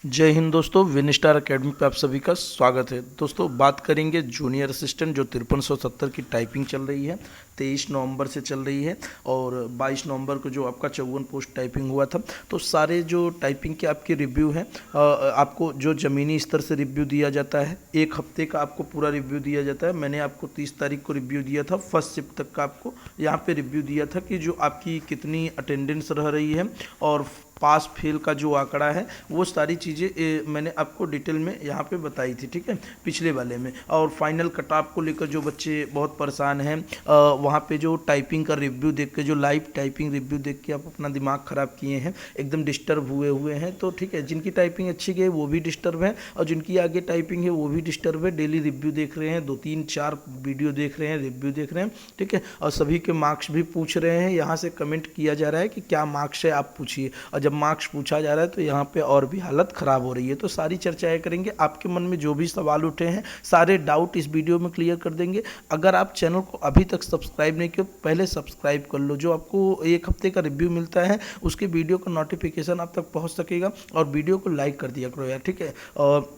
जय हिंद दोस्तों, win star academy पे आप सभी का स्वागत है। दोस्तों बात करेंगे जूनियर असिस्टेंट जो 5370 की टाइपिंग चल रही है, 23 नवंबर से चल रही है और 22 नवंबर को जो आपका 54 पोस्ट टाइपिंग हुआ था। तो सारे जो टाइपिंग के आपके रिव्यू हैं, आपको जो ज़मीनी स्तर से रिव्यू दिया जाता है, एक हफ्ते का आपको पूरा रिव्यू दिया जाता है। मैंने आपको 30 तारीख को रिव्यू दिया था, फर्स्ट शिफ्ट तक का आपको यहाँ पे रिव्यू दिया था कि जो आपकी कितनी अटेंडेंस रह रही है और पास फेल का जो आंकड़ा है, वो सारी चीज़ें मैंने आपको डिटेल में यहाँ पे बताई थी, ठीक है, पिछले वाले में। और फाइनल कट ऑफ को लेकर जो बच्चे बहुत परेशान हैं, वहाँ पे जो टाइपिंग का रिव्यू देख के, जो लाइव टाइपिंग रिव्यू देख के आप अपना दिमाग ख़राब किए हैं, एकदम डिस्टर्ब हुए हैं। तो ठीक है, जिनकी टाइपिंग अच्छी गई वो भी डिस्टर्ब है और जिनकी आगे टाइपिंग है वो भी डिस्टर्ब है। डेली रिव्यू देख रहे हैं, 2-3-4 वीडियो देख रहे हैं, रिव्यू देख रहे हैं, ठीक है, और सभी के मार्क्स भी पूछ रहे हैं। यहाँ से कमेंट किया जा रहा है कि क्या मार्क्स है आप पूछिए, और जब मार्क्स पूछा जा रहा है तो यहाँ पे और भी हालत ख़राब हो रही है। तो सारी चर्चाएं करेंगे, आपके मन में जो भी सवाल उठे हैं सारे डाउट इस वीडियो में क्लियर कर देंगे। अगर आप चैनल को अभी तक सब्सक्राइब नहीं किया, पहले सब्सक्राइब कर लो। जो आपको एक हफ्ते का रिव्यू मिलता है उसके वीडियो का नोटिफिकेशन आप तक पहुँच सकेगा, और वीडियो को लाइक कर दिया करो यार, ठीक है। और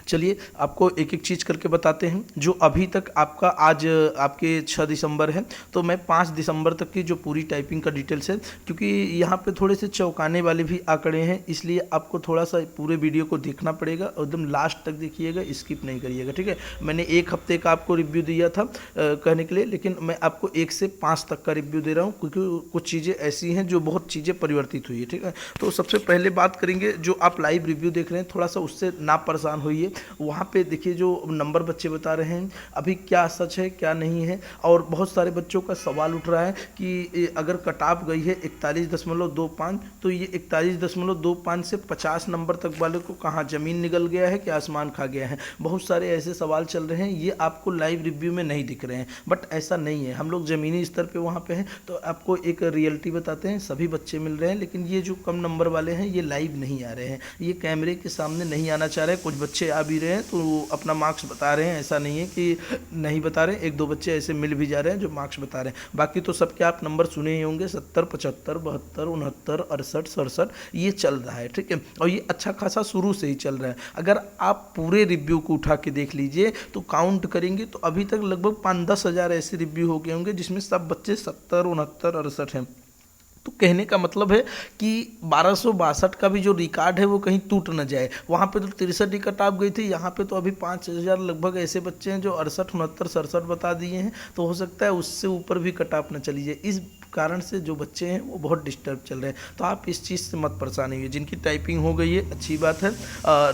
चलिए आपको एक एक चीज़ करके बताते हैं। जो अभी तक आपका आज आपके 6 दिसंबर है, तो मैं 5 दिसंबर तक की जो पूरी टाइपिंग का डिटेल्स है, क्योंकि यहाँ पे थोड़े से चौंकाने वाले भी आंकड़े हैं, इसलिए आपको थोड़ा सा पूरे वीडियो को देखना पड़ेगा, एकदम लास्ट तक देखिएगा, स्किप नहीं करिएगा, ठीक है। मैंने एक हफ्ते का आपको रिव्यू दिया था कहने के लिए, लेकिन मैं आपको 1 से 5 तक का रिव्यू दे रहा हूँ, क्योंकि कुछ चीज़ें ऐसी हैं जो बहुत चीज़ें परिवर्तित हुई है, ठीक है। तो सबसे पहले बात करेंगे, जो आप लाइव रिव्यू देख रहे हैं, थोड़ा सा उससे ना परेशान होइए। वहाँ पे देखिए जो नंबर बच्चे बता रहे हैं, अभी क्या सच है क्या नहीं है। और बहुत सारे बच्चों का सवाल उठ रहा है कि अगर कट ऑफ गई है 41.25, तो ये 41.25 से 50 नंबर तक वाले को कहाँ ज़मीन निगल गया है कि आसमान खा गया है। बहुत सारे ऐसे सवाल चल रहे हैं, ये आपको लाइव रिव्यू में नहीं दिख रहे हैं, बट ऐसा नहीं है। हम लोग ज़मीनी स्तर पे वहाँ पे हैं, तो आपको एक रियलिटी बताते हैं। सभी बच्चे मिल रहे हैं, लेकिन ये जो कम नंबर वाले हैं ये लाइव नहीं आ रहे हैं, ये कैमरे के सामने नहीं आना चाह रहे। कुछ बच्चे आ भी रहे हैं तो अपना मार्क्स बता रहे हैं, ऐसा नहीं है कि नहीं बता रहे। 1-2 बच्चे ऐसे मिल भी जा रहे हैं जो मार्क्स बता रहे हैं। बाकी तो सबके आप नंबर सुने ही होंगे, 70, 75, 72, 69, 68, 67 ये चल रहा है, ठीक है। और ये अच्छा खासा शुरू से ही चल रहा है। अगर आप पूरे रिव्यू को उठा के देख लीजिए तो काउंट करेंगे तो अभी तक लगभग 5-10 हज़ार ऐसे रिव्यू हो गए होंगे जिसमें सब बच्चे 70, 69, 68 हैं। तो कहने का मतलब है कि 1262 का भी जो रिकॉर्ड है वो कहीं टूट न जाए। वहाँ पे तो 63 ही कट ऑफ गई थी, यहाँ पे तो अभी 5000 लगभग ऐसे बच्चे हैं जो 68, 69, 67 बता दिए हैं। तो हो सकता है उससे ऊपर भी कट ऑफ न चली जाए। इस कारण से जो बच्चे हैं वो बहुत डिस्टर्ब चल रहे हैं। तो आप इस चीज़ से मत परेशान होइए। जिनकी टाइपिंग हो गई है अच्छी बात है,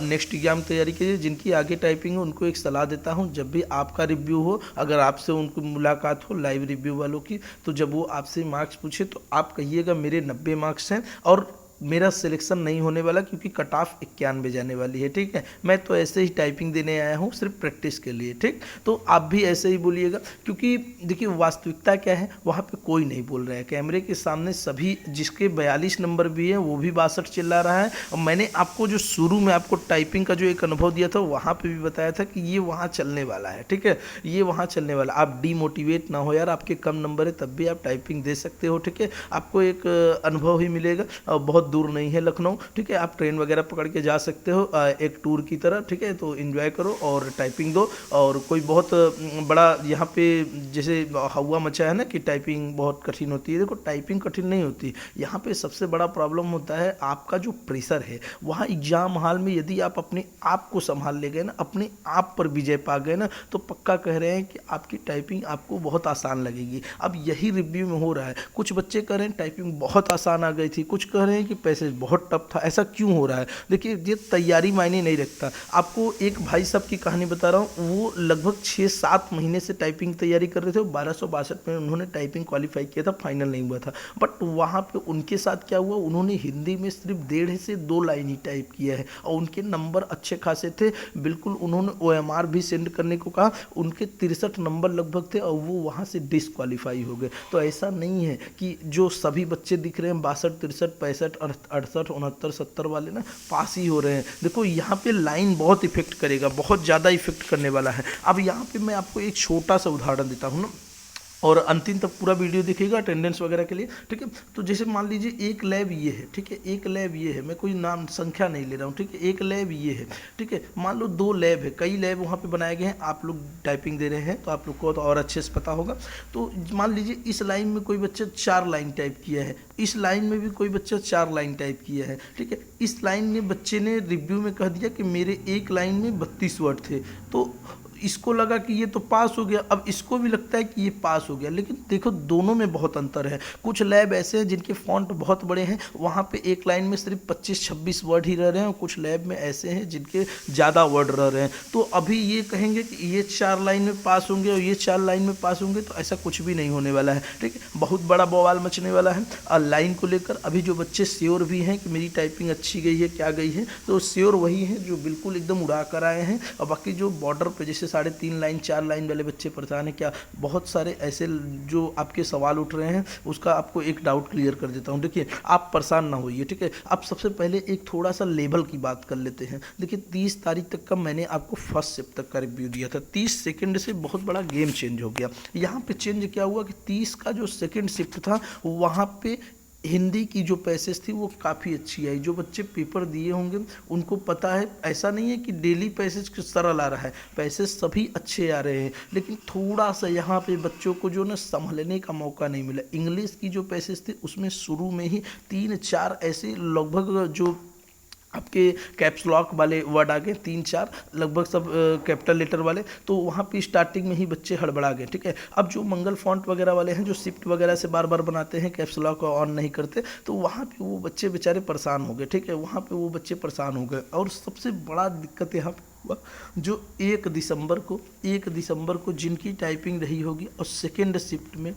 नेक्स्ट एग्जाम तैयारी कीजिए। जिनकी आगे टाइपिंग है उनको एक सलाह देता हूँ, जब भी आपका रिव्यू हो, अगर आपसे उनको मुलाकात हो लाइव रिव्यू वालों की, तो जब वो आपसे मार्क्स पूछे तो आप कहिएगा मेरे 90 मार्क्स हैं और मेरा सिलेक्शन नहीं होने वाला, क्योंकि कट ऑफ 91 जाने वाली है, ठीक है। मैं तो ऐसे ही टाइपिंग देने आया हूँ सिर्फ प्रैक्टिस के लिए, ठीक। तो आप भी ऐसे ही बोलिएगा, क्योंकि देखिए वास्तविकता क्या है, वहाँ पे कोई नहीं बोल रहा है। कैमरे के सामने सभी, जिसके 42 नंबर भी है वो भी 62 चिल्ला रहा है। और मैंने आपको जो शुरू में आपको टाइपिंग का जो एक अनुभव दिया था, वहाँ पर भी बताया था कि ये वहाँ चलने वाला है, ठीक है, ये वहाँ चलने वाला। आप डीमोटिवेट ना हो यार, आपके कम नंबर है तब भी आप टाइपिंग दे सकते हो, ठीक है। आपको एक अनुभव ही मिलेगा, बहुत दूर नहीं है लखनऊ, ठीक है। आप ट्रेन वगैरह पकड़ के जा सकते हो एक टूर की तरह, ठीक है। तो एंजॉय करो और टाइपिंग दो। और कोई बहुत बड़ा यहाँ पे जैसे हवा मचा है ना कि टाइपिंग बहुत कठिन होती है, देखो टाइपिंग कठिन नहीं होती। यहाँ पे सबसे बड़ा प्रॉब्लम होता है आपका जो प्रेशर है। वहाँ एग्जाम हॉल में यदि आप अपने आप को संभाल ले गए ना, अपने आप पर विजय पा गए ना, तो पक्का कह रहे हैं कि आपकी टाइपिंग आपको बहुत आसान लगेगी। अब यही रिव्यू में हो रहा है। कुछ बच्चे कह रहे हैं टाइपिंग बहुत आसान आ गई थी, कुछ कह रहे हैं कि पैसेज बहुत टफ था। ऐसा क्यों हो रहा है? देखिए ये तैयारी मायने नहीं रखता। आपको एक भाई साहब की कहानी बता रहा हूँ, वो लगभग 6-7 महीने से टाइपिंग तैयारी कर रहे थे। 1262 में उन्होंने टाइपिंग क्वालिफाई किया था, फाइनल नहीं हुआ था। बट वहाँ पे उनके साथ क्या हुआ, उन्होंने हिंदी में सिर्फ 1.5 से 2 लाइन ही टाइप किया है और उनके नंबर अच्छे खासे थे। बिल्कुल उन्होंने OMR भी सेंड करने को कहा, उनके 63 नंबर लगभग थे और वो वहाँ से डिसक्वालीफाई हो गए। तो ऐसा नहीं है कि जो सभी बच्चे दिख रहे हैं 62, 63, 65, 68, 69, 70 वाले ना पास ही हो रहे हैं। देखो यहाँ पे लाइन बहुत इफेक्ट करेगा, बहुत ज़्यादा इफेक्ट करने वाला है। अब यहाँ पे मैं आपको एक छोटा सा उदाहरण देता हूँ ना, और अंतिम तक पूरा वीडियो देखिएगा अटेंडेंस वगैरह के लिए, ठीक है। तो जैसे मान लीजिए एक लैब ये है, ठीक है, एक लैब ये है, मैं कोई नाम संख्या नहीं ले रहा हूँ, ठीक है, एक लैब ये है, ठीक है। मान लो 2 लैब है, कई लैब वहाँ पे बनाए गए हैं, आप लोग टाइपिंग दे रहे हैं तो आप लोग को तो और अच्छे से पता होगा। तो मान लीजिए इस लाइन में कोई बच्चा 4 लाइन टाइप किया है, इस लाइन में भी कोई बच्चा 4 लाइन टाइप किया है, ठीक है। इस लाइन में बच्चे ने रिव्यू में कह दिया कि मेरे एक लाइन में 32 वर्ड थे, तो इसको लगा कि ये तो पास हो गया, अब इसको भी लगता है कि ये पास हो गया। लेकिन देखो दोनों में बहुत अंतर है। कुछ लैब ऐसे हैं जिनके फॉन्ट बहुत बड़े हैं, वहाँ पे एक लाइन में सिर्फ 25-26 वर्ड ही रह रहे हैं, और कुछ लैब में ऐसे हैं जिनके ज़्यादा वर्ड रह रहे हैं। तो अभी ये कहेंगे कि ये 4 लाइन में पास होंगे और ये 4 लाइन में पास होंगे, तो ऐसा कुछ भी नहीं होने वाला है, ठीक है। बहुत बड़ा बवाल मचने वाला है और लाइन को लेकर। अभी जो बच्चे श्योर भी हैं कि मेरी टाइपिंग अच्छी गई है, क्या गई है, तो श्योर वही हैं जो बिल्कुल एकदम उड़ा कर आए हैं। और बाकी जो बॉर्डर पे जैसे 3.5 लाइन 4 लाइन वाले बच्चे परेशान हैं क्या, बहुत सारे ऐसे जो आपके सवाल उठ रहे हैं, उसका आपको एक डाउट क्लियर कर देता हूं। देखिए आप परेशान ना होइए, ठीक है। आप सबसे पहले एक थोड़ा सा लेवल की बात कर लेते हैं। देखिए 30 तारीख तक का मैंने आपको फर्स्ट शिफ्ट तक का रिव्यू दिया था, 30 सेकंड से बहुत बड़ा गेम चेंज हो गया। यहाँ पे चेंज क्या हुआ कि 30 का जो सेकंड शिफ्ट था वहाँ पे हिंदी की जो पैसेज थी वो काफ़ी अच्छी आई। जो बच्चे पेपर दिए होंगे उनको पता है, ऐसा नहीं है कि डेली पैसेज सरल आ रहा है, पैसेज सभी अच्छे आ रहे हैं, लेकिन थोड़ा सा यहाँ पे बच्चों को जो ना संभलने का मौका नहीं मिला। इंग्लिश की जो पैसेज थे उसमें शुरू में ही 3-4 ऐसे लगभग जो आपके कैप्स लॉक वाले वर्ड आ गए, 3-4 लगभग सब कैपिटल लेटर वाले, तो वहाँ पे स्टार्टिंग में ही बच्चे हड़बड़ा गए, ठीक है। अब जो मंगल फॉन्ट वगैरह वाले हैं, जो शिफ्ट वगैरह से बार बार बनाते हैं, कैप्स लॉक ऑन नहीं करते, तो वहाँ पे वो बच्चे बेचारे परेशान हो गए, ठीक है। वहाँ पे वो बच्चे परेशान हो गए। और सबसे बड़ा दिक्कत यहाँ पे हुआ, जो 1 दिसंबर को जिनकी टाइपिंग रही होगी और सेकेंड शिफ्ट में,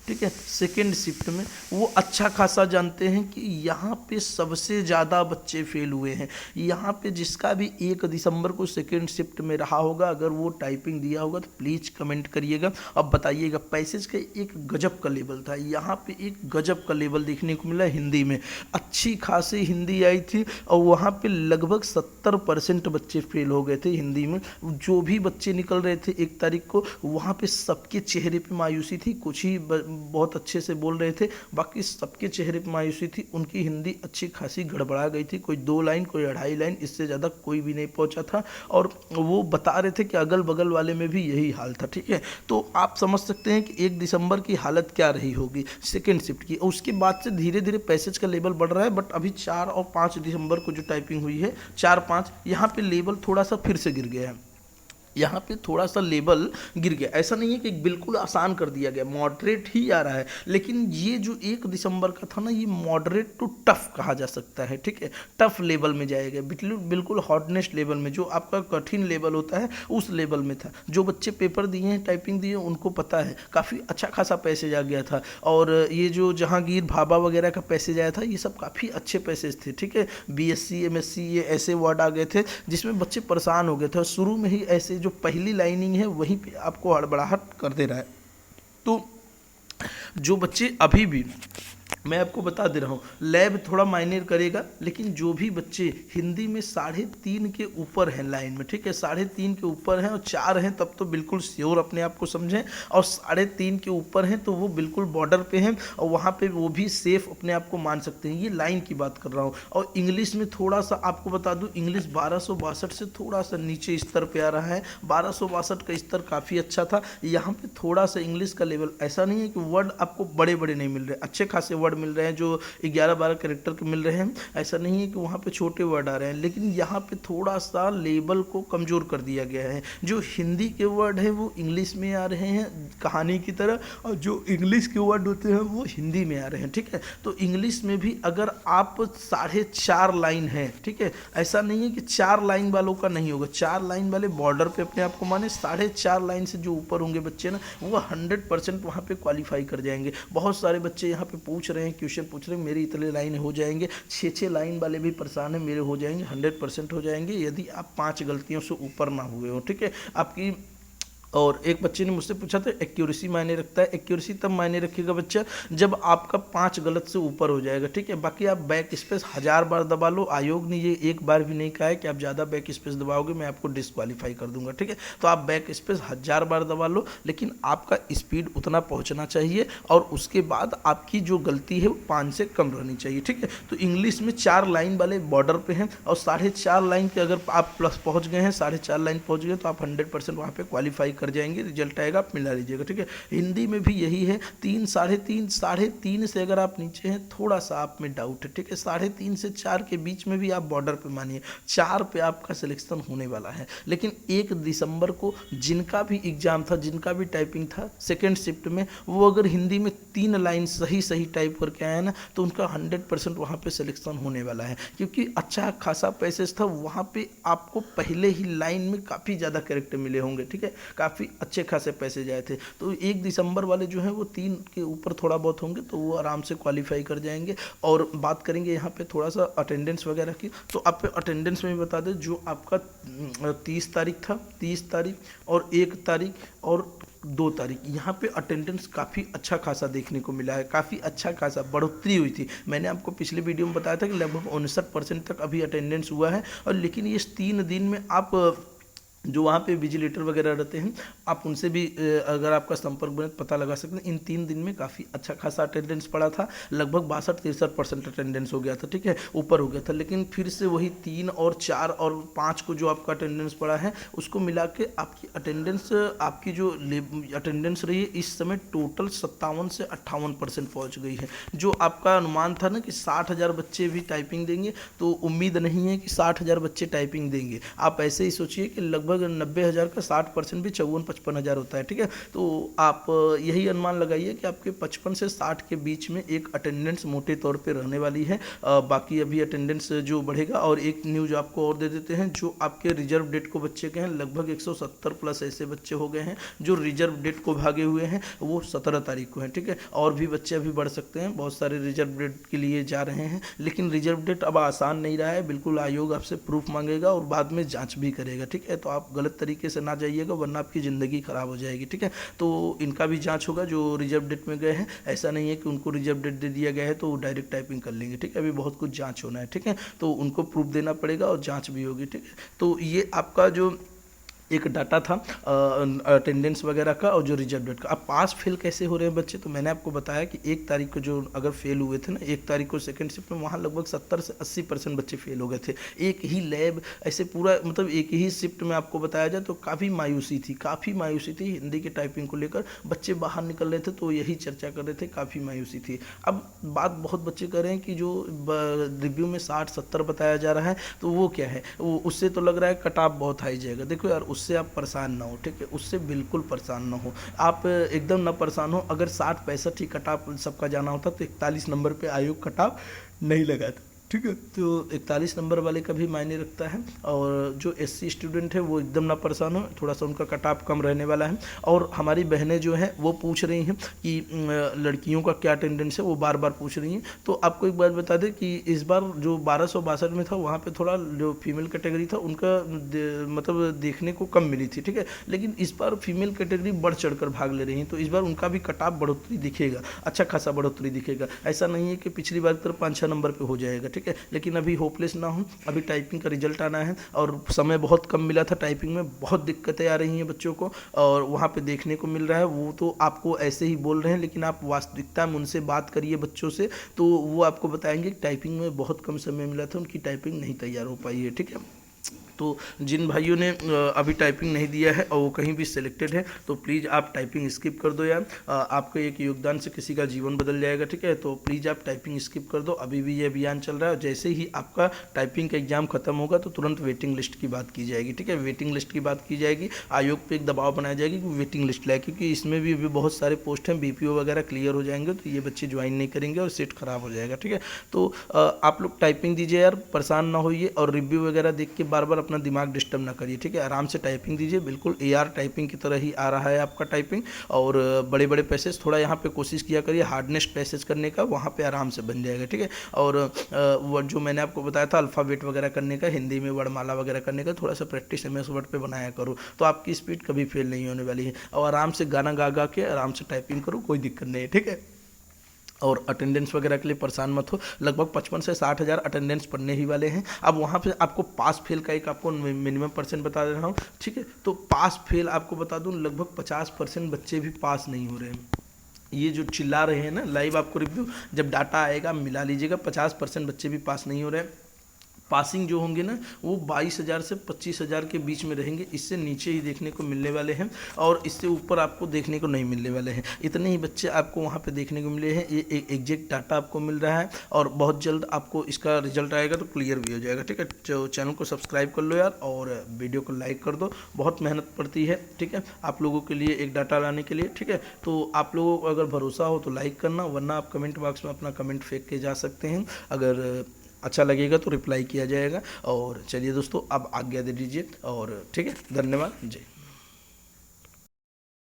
ठीक है, सेकेंड शिफ्ट में वो अच्छा खासा जानते हैं कि यहाँ पे सबसे ज़्यादा बच्चे फेल हुए हैं। यहाँ पे जिसका भी 1 दिसंबर को सेकेंड शिफ्ट में रहा होगा, अगर वो टाइपिंग दिया होगा तो प्लीज़ कमेंट करिएगा। अब बताइएगा, पैसेज का एक गजब का लेवल था, यहाँ पे एक गजब का लेवल देखने को मिला। हिंदी में अच्छी खासी हिंदी आई थी और वहाँ पे लगभग 70% बच्चे फेल हो गए थे हिंदी में। जो भी बच्चे निकल रहे थे 1 तारीख को, वहाँ पे सबके चेहरे पे मायूसी थी। कुछ ही बहुत अच्छे से बोल रहे थे, बाकी सबके चेहरे पे मायूसी थी। उनकी हिंदी अच्छी खासी गड़बड़ा गई थी, कोई 2 लाइन, कोई 2.5 लाइन, इससे ज़्यादा कोई भी नहीं पहुँचा था। और वो बता रहे थे कि अगल बगल वाले में भी यही हाल था, ठीक है। तो आप समझ सकते हैं कि 1 दिसंबर की हालत क्या रही होगी सेकेंड शिफ्ट की। और उसके बाद से धीरे धीरे पैसेज का लेवल बढ़ रहा है, बट अभी 4 और 5 दिसंबर को जो टाइपिंग हुई है, 4-5, यहाँ पे लेवल थोड़ा सा फिर से गिर गया है। यहाँ पे थोड़ा सा लेवल गिर गया, ऐसा नहीं है कि बिल्कुल आसान कर दिया गया, मॉडरेट ही आ रहा है। लेकिन ये जो 1 दिसंबर का था ना, ये मॉडरेट टू टफ कहा जा सकता है, ठीक है। टफ लेवल में जाएगा, बिल्कुल हॉटनेस लेवल में, जो आपका कठिन लेवल होता है उस लेवल में था। जो बच्चे पेपर दिए हैं, टाइपिंग दिए, उनको पता है काफ़ी अच्छा खासा पैसेज आ गया था। और ये जो जहांगीर भाभा वगैरह का पैसेज आया था, ये सब काफ़ी अच्छे पैसेज थे, ठीक है। BSc MSc ये ऐसे वर्ड आ गए थे जिसमें बच्चे परेशान हो गए थे। और शुरू में ही ऐसे जो पहली लाइनिंग है वहीं पे आपको हड़बड़ाहट कर दे रहा है। तो जो बच्चे अभी भी, मैं आपको बता दे रहा हूँ, लैब थोड़ा मायने करेगा, लेकिन जो भी बच्चे हिंदी में 3.5 के ऊपर हैं लाइन में, ठीक है, 3.5 के ऊपर हैं और 4 हैं, तब तो बिल्कुल श्योर अपने आप को समझें। और 3.5 के ऊपर हैं तो वो बिल्कुल बॉर्डर पे हैं और वहाँ पे वो भी सेफ अपने आप को मान सकते हैं। ये लाइन की बात कर रहा हूँ। और इंग्लिश में थोड़ा सा आपको बता दूँ, इंग्लिश 1262 से थोड़ा सा नीचे स्तर पर आ रहा है। 1262 का स्तर काफ़ी अच्छा था। यहाँ पर थोड़ा सा इंग्लिश का लेवल, ऐसा नहीं है कि वर्ड आपको बड़े बड़े नहीं मिल रहे, अच्छे खासे वर्ड मिल रहे हैं जो 11-12 कैरेक्टर के मिल रहे हैं। ऐसा नहीं है कि वहाँ पे छोटे वर्ड आ रहे हैं, लेकिन यहाँ पे थोड़ा सा लेवल को कमज़ोर कर दिया गया है। जो हिंदी के वर्ड हैं वो इंग्लिश में आ रहे हैं कहानी की तरह, और जो इंग्लिश के वर्ड होते हैं वो हिंदी में आ रहे हैं, ठीक है। तो इंग्लिश में भी अगर आप 4.5 लाइन है, ठीक है, ऐसा नहीं है कि 4 लाइन वालों का नहीं होगा। 4 लाइन वाले बॉर्डर पे अपने आप को माने, 4.5 लाइन से जो ऊपर होंगे बच्चे ना, वो 100% वहाँ पे क्वालिफाई कर जाएंगे। बहुत सारे बच्चे यहाँ पे पूछ रहे हैं, क्वेश्चन पूछ रहे हैं, मेरे इतने लाइन हो जाएंगे। 6-6 लाइन वाले भी परेशान हैं, मेरे हो जाएंगे, 100% हो जाएंगे, यदि आप 5 गलतियों से ऊपर ना हुए हो, ठीक है। आपकी और एक बच्चे ने मुझसे पूछा था एक्यूरेसी मायने रखता है। एक्यूरेसी तब मायने रखेगा बच्चा जब आपका 5 गलत से ऊपर हो जाएगा, ठीक है। बाकी आप बैक स्पेस 1000 बार दबा लो, आयोग ने ये एक बार भी नहीं कहा है कि आप ज़्यादा बैक स्पेस दबाओगे मैं आपको डिस्क्वालीफाई कर दूंगा, ठीक है। तो आप बैक स्पेस 1000 बार दबा लो, लेकिन आपका स्पीड उतना पहुँचना चाहिए और उसके बाद आपकी जो गलती है वो 5 से कम रहनी चाहिए, ठीक है। तो इंग्लिश में 4 लाइन वाले बॉर्डर पे हैं और 4.5 लाइन के अगर आप प्लस पहुँच गए हैं, 4.5 लाइन पहुँच गए तो आप 100% वहाँ पे क्वालिफाई कर जाएंगे, रिजल्ट आएगा आप मिला लीजिएगा, ठीक है। हिंदी में भी यही है, 3, 3.5, 3.5 से अगर आप नीचे हैं थोड़ा सा आप में डाउट है, ठीक है। 3.5 से 4 के बीच में भी आप बॉर्डर पे मानिए, 4 पे आपका सिलेक्शन होने वाला है। लेकिन 1 दिसंबर को जिनका भी एग्जाम था, जिनका भी टाइपिंग था सेकेंड शिफ्ट में, वो अगर हिंदी में 3 लाइन सही सही टाइप करके आया ना तो उनका 100% वहाँ पे सिलेक्शन होने वाला है, क्योंकि अच्छा खासा पैसेज था वहाँ पे। आपको पहले ही लाइन में काफ़ी ज़्यादा कैरेक्टर मिले होंगे, ठीक है, काफ़ी अच्छे खासे पैसे जाए थे। तो 1 दिसंबर वाले जो हैं वो 3 के ऊपर थोड़ा बहुत होंगे तो वो आराम से क्वालिफाई कर जाएंगे। और बात करेंगे यहाँ पे थोड़ा सा अटेंडेंस वगैरह की, तो आप अटेंडेंस में भी बता दें जो आपका 30 तारीख था, 30 तारीख और 1 तारीख और 2 तारीख, यहाँ पे अटेंडेंस काफ़ी अच्छा खासा देखने को मिला है, काफ़ी अच्छा खासा बढ़ोतरी हुई थी। मैंने आपको पिछले वीडियो में बताया था कि लगभग 59% तक अभी अटेंडेंस हुआ है। और लेकिन ये 3 दिन में आप जो वहाँ पे विजिलेटर वगैरह रहते हैं आप उनसे भी अगर आपका संपर्क बने तो पता लगा सकते हैं। इन 3 दिन में काफ़ी अच्छा खासा अटेंडेंस पड़ा था, लगभग 62-63% अटेंडेंस हो गया था, ठीक है, ऊपर हो गया था। लेकिन फिर से वही 3 और 4 और 5 को जो आपका अटेंडेंस पड़ा है उसको मिला के आपकी अटेंडेंस, आपकी जो अटेंडेंस रही है इस समय टोटल 57 से 58% पहुँच गई है। जो आपका अनुमान था ना कि 60,000 बच्चे भी टाइपिंग देंगे, तो उम्मीद नहीं है कि 60,000 बच्चे टाइपिंग देंगे। आप ऐसे ही सोचिए कि लगभग 90,000 का 60% भी 54-55,000 होता है, ठीक है। तो आप यही अनुमान लगाइए कि आपके 55 से 60 के बीच में एक अटेंडेंस मोटे तौर पे रहने वाली है। बाकी अभी अटेंडेंस जो बढ़ेगा। और एक न्यूज़ आपको और दे देते हैं, जो आपके रिजर्व डेट को बच्चे के हैं लगभग 170 प्लस ऐसे बच्चे हो गए हैं जो रिजर्व डेट को भागे हुए हैं, वो 17 तारीख को है, ठीक है। और भी बच्चे अभी बढ़ सकते हैं, बहुत सारे रिजर्व डेट के लिए जा रहे हैं, लेकिन रिजर्व डेट अब आसान नहीं रहा है, बिल्कुल आयोग आपसे प्रूफ मांगेगा और बाद में जाँच भी करेगा, ठीक है। तो आप गलत तरीके से ना जाइएगा वरना आपकी ज़िंदगी ख़राब हो जाएगी, ठीक है। तो इनका भी जांच होगा जो रिजर्व डेट में गए हैं, ऐसा नहीं है कि उनको रिजर्व डेट दे दिया गया है तो वो डायरेक्ट टाइपिंग कर लेंगे, ठीक है। अभी बहुत कुछ जांच होना है, ठीक है, तो उनको प्रूफ देना पड़ेगा और जांच भी होगी, ठीक है। तो ये आपका जो एक डाटा था अटेंडेंस वगैरह का और जो रिजर्व डेट का। अब पास फेल कैसे हो रहे हैं बच्चे, तो मैंने आपको बताया कि 1 तारीख को जो अगर फेल हुए थे ना, 1 तारीख को सेकंड शिफ्ट में, वहाँ लगभग 70 से 80% बच्चे फेल हो गए थे। एक ही लैब ऐसे पूरा मतलब एक ही शिफ्ट में आपको बताया जाए तो काफ़ी मायूसी थी हिंदी की टाइपिंग को लेकर। बच्चे बाहर निकल रहे थे तो यही चर्चा कर रहे थे, काफ़ी मायूसी थी। अब बात बहुत बच्चे कर रहे हैं कि जो रिव्यू में 60-70 बताया जा रहा है तो वो क्या है, वो उससे तो लग रहा है कट ऑफ बहुत हाई जाएगा। देखो यार, उससे आप परेशान ना हो, ठीक है, उससे बिल्कुल परेशान ना हो, आप एकदम ना परेशान हो। अगर 60-65 ही कट ऑफ सबका जाना होता तो 41 नंबर पे आयोग कट ऑफ नहीं लगाता, ठीक है। तो 41 नंबर वाले का भी मायने रखता है। और जो एससी स्टूडेंट है वो एकदम ना परेशान हो, थोड़ा सा उनका कट ऑफ कम रहने वाला है। और हमारी बहनें जो हैं वो पूछ रही हैं कि लड़कियों का क्या अटेंडेंस है, वो बार बार पूछ रही हैं। तो आपको एक बात बता दें कि इस बार जो 1262 में था वहाँ पे थोड़ा जो फीमेल कैटेगरी था उनका मतलब देखने को कम मिली थी, ठीक है। लेकिन इस बार फीमेल कैटेगरी बढ़ चढ़ कर भाग ले रही हैं, तो इस बार उनका भी कट ऑफ बढ़ोतरी दिखेगा, अच्छा खासा बढ़ोतरी दिखेगा। ऐसा नहीं है कि पिछली बार की तरह 5-6 नंबर पर हो जाएगा, ठीक है। लेकिन अभी होपलेस ना हो, अभी टाइपिंग का रिजल्ट आना है और समय बहुत कम मिला था टाइपिंग में, बहुत दिक्कतें आ रही हैं बच्चों को और वहाँ पे देखने को मिल रहा है। वो तो आपको ऐसे ही बोल रहे हैं, लेकिन आप वास्तविकता में उनसे बात करिए बच्चों से तो वो आपको बताएंगे कि टाइपिंग में बहुत कम समय मिला था, उनकी टाइपिंग नहीं तैयार हो पाई है, ठीक है। तो जिन भाइयों ने अभी टाइपिंग नहीं दिया है और वो कहीं भी सिलेक्टेड है तो प्लीज़ आप टाइपिंग स्किप कर दो यार, आपके एक योगदान से किसी का जीवन बदल जाएगा, ठीक है। तो प्लीज़ आप टाइपिंग स्किप कर दो, अभी भी ये अभियान चल रहा है। जैसे ही आपका टाइपिंग का एग्जाम खत्म होगा तो तुरंत वेटिंग लिस्ट की बात की जाएगी, ठीक है। वेटिंग लिस्ट की बात की जाएगी, आयोग पर एक दबाव बनाया जाएगी कि वेटिंग लिस्ट लाए, क्योंकि इसमें भी अभी बहुत सारे पोस्ट हैं, BPO वगैरह क्लियर हो जाएंगे तो ये बच्चे ज्वाइन नहीं करेंगे और सीट खराब हो जाएगा, ठीक है। तो आप लोग टाइपिंग दीजिए यार, परेशान ना होइए और रिव्यू वगैरह देख के बार बार अपना दिमाग डिस्टर्ब ना करिए, ठीक है। आराम से टाइपिंग दीजिए, बिल्कुल AR टाइपिंग की तरह ही आ रहा है आपका टाइपिंग। और बड़े बड़े पैसेज थोड़ा यहाँ पे कोशिश किया करिए हार्डनेस पैसेज करने का, वहाँ पे आराम से बन जाएगा, ठीक है। और वो जो मैंने आपको बताया था अल्फ़ाबेट वगैरह करने का, हिंदी में वर्णमाला वगैरह करने का, थोड़ा सा प्रैक्टिस MS वर्ड पे बनाया करो, तो आपकी स्पीड कभी फेल नहीं होने वाली है। और आराम से गाना गा गा के आराम से टाइपिंग करो, कोई दिक्कत नहीं है, ठीक है। और अटेंडेंस वगैरह के लिए परेशान मत हो, लगभग 55 से 60 हज़ार अटेंडेंस पढ़ने ही वाले हैं। अब वहाँ पे आपको पास फेल का एक आपको मिनिमम परसेंट बता दे रहा हूँ, ठीक है। तो पास फेल आपको बता दूँ, लगभग 50% बच्चे भी पास नहीं हो रहे हैं। ये जो चिल्ला रहे हैं ना, लाइव आपको रिव्यू जब डाटा आएगा मिला लीजिएगा, 50% बच्चे भी पास नहीं हो रहे हैं। पासिंग जो होंगे ना वो 22,000 से 25,000 के बीच में रहेंगे, इससे नीचे ही देखने को मिलने वाले हैं और इससे ऊपर आपको देखने को नहीं मिलने वाले हैं। इतने ही बच्चे आपको वहाँ पे देखने को मिले हैं, ये एक एग्जैक्ट डाटा आपको मिल रहा है और बहुत जल्द आपको इसका रिजल्ट आएगा तो क्लियर भी हो जाएगा, ठीक है। तो चैनल को सब्सक्राइब कर लो यार और वीडियो को लाइक कर दो, बहुत मेहनत पड़ती है, ठीक है, आप लोगों के लिए एक डाटा लाने के लिए, ठीक है। तो आप लोगों को अगर भरोसा हो तो लाइक करना, वरना आप कमेंट बॉक्स में अपना कमेंट फेंक के जा सकते हैं, अगर अच्छा लगेगा तो रिप्लाई किया जाएगा। और चलिए दोस्तों अब आज्ञा दे दीजिए और ठीक है, धन्यवाद, जय।